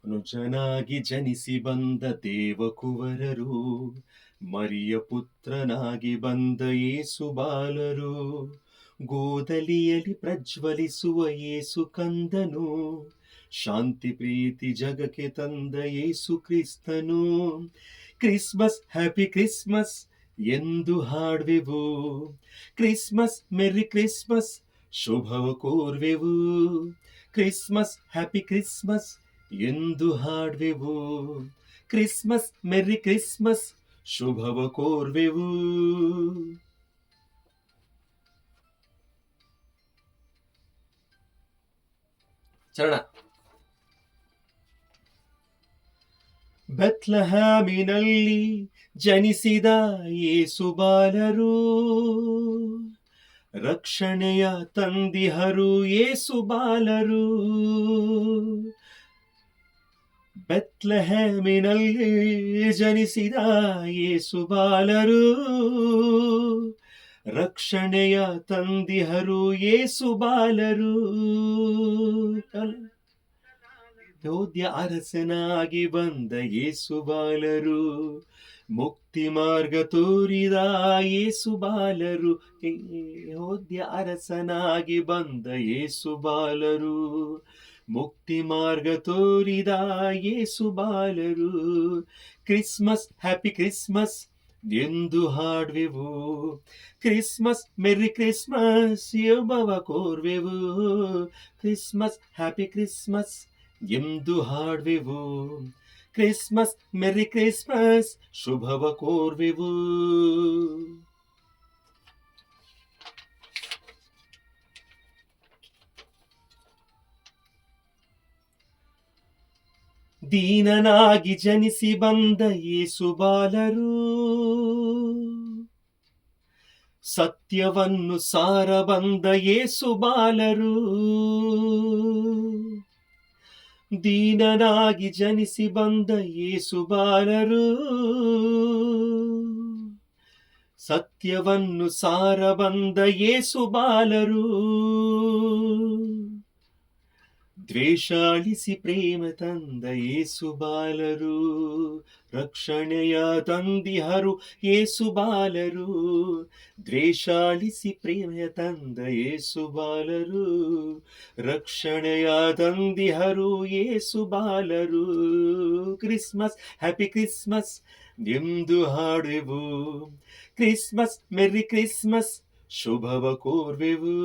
ಅನುಜನಾಗಿ ಜನಿಸಿ ಬಂದ ದೇವಕುವರರು, ಮರಿಯ ಪುತ್ರನಾಗಿ ಬಂದ ಯೇಸು ಬಾಲರು, ಗೋದಲಿಯಲ್ಲಿ ಪ್ರಜ್ವಲಿಸುವ ಯೇಸು ಕಂದನು, ಶಾಂತಿ ಪ್ರೀತಿ ಜಗಕ್ಕೆ ತಂದ ಯೇಸು ಕ್ರಿಸ್ತನು. ಕ್ರಿಸ್ಮಸ್ ಹ್ಯಾಪಿ ಕ್ರಿಸ್ಮಸ್ ಎಂದು ಹಾಡುವೆವು, ಕ್ರಿಸ್ಮಸ್ ಮೆರ್ರಿ ಕ್ರಿಸ್ಮಸ್ ಶುಭವ ಕೋರ್ವೆವು. ಕ್ರಿಸ್ಮಸ್ ಹ್ಯಾಪಿ ಕ್ರಿಸ್ಮಸ್ ಎಂದು ಹಾಡುವೆವು, ಕ್ರಿಸ್ಮಸ್ ಮೆರ್ರಿ ಕ್ರಿಸ್ಮಸ್ ಶುಭವ ಕೋರ್ವೆವು. ಚರಣ. ಬೆತ್ಲೆಹೇಮಿನಲ್ಲಿ ಜನಿಸಿದ ಯೇಸು ಬಾಲರು, ರಕ್ಷಣೆಯ ತಂದಿಹರು ಯೇಸು ಬಾಲರು. ಬೆತ್ಲೆಹೇಮಿನಲ್ಲಿ ಜನಿಸಿದ ಯೇಸು ಬಾಲರು, ರಕ್ಷಣೆಯ ತಂದಿಹರು ಯೇಸು ಬಾಲರು. ಯೋಧ್ಯ ಅರಸನಾಗಿ ಬಂದ ಯೇಸು ಬಾಲರು, ಮುಕ್ತಿ ಮಾರ್ಗ ತೋರಿದ ಯೇಸು ಬಾಲರು. ಯೋಧ್ಯ ಅರಸನಾಗಿ ಬಂದ ಯೇಸು ಬಾಲರು, ಮುಕ್ತಿ ಮಾರ್ಗ ತೋರಿದ ಯೇಸು ಬಾಲರು. ಕ್ರಿಸ್ಮಸ್ ಹ್ಯಾಪಿ ಕ್ರಿಸ್ಮಸ್ ಎಂದು ಹಾಡುವೆವು, ಕ್ರಿಸ್ಮಸ್ ಮೆರ್ರಿ ಕ್ರಿಸ್ಮಸ್ ಶುಭವ ಕೋರ್ವೆವು. ಕ್ರಿಸ್ಮಸ್ ಹ್ಯಾಪಿ ಕ್ರಿಸ್ಮಸ್ ಎಂದು ಹಾಡುವೆವು, ಕ್ರಿಸ್ಮಸ್ ಮೆರ್ರಿ ಕ್ರಿಸ್ಮಸ್ ಶುಭವ ಕೋರ್ವೆವು. ದೀನನಾಗಿ ಜನಿಸಿ ಬಂದ ಯೇಸು ಬಾಲರು, ಸತ್ಯವನ್ನು ಸಾರ ಬಂದ ಯೇಸು ಬಾಲರು. ದೀನನಾಗಿ ಜನಿಸಿ ಬಂದ ಯೇಸು ಬಾಲರು, ಸತ್ಯವನ್ನು ಸಾರ ಬಂದ ಯೇಸು ಬಾಲರು. ದ್ವೇಷ ಅಳಿಸಿ ಪ್ರೇಮ ತಂದ ಯೇಸು ಬಾಲರು, ರಕ್ಷಣೆಯ ತಂದಿಹರು ಯೇಸು ಬಾಲರು. ದ್ವೇಷ ಅಳಿಸಿ ಪ್ರೇಮ ತಂದ ಯೇಸು ಬಾಲರು, ರಕ್ಷಣೆಯ ತಂದಿಹರು ಯೇಸು ಬಾಲರು. ಕ್ರಿಸ್ಮಸ್ ಹ್ಯಾಪಿ ಕ್ರಿಸ್ಮಸ್ ಎಂದು ಹಾಡುವೆವು, ಕ್ರಿಸ್ಮಸ್ ಮೆರ್ರಿ ಕ್ರಿಸ್ಮಸ್ ಶುಭವ ಕೋರ್ವೆವು.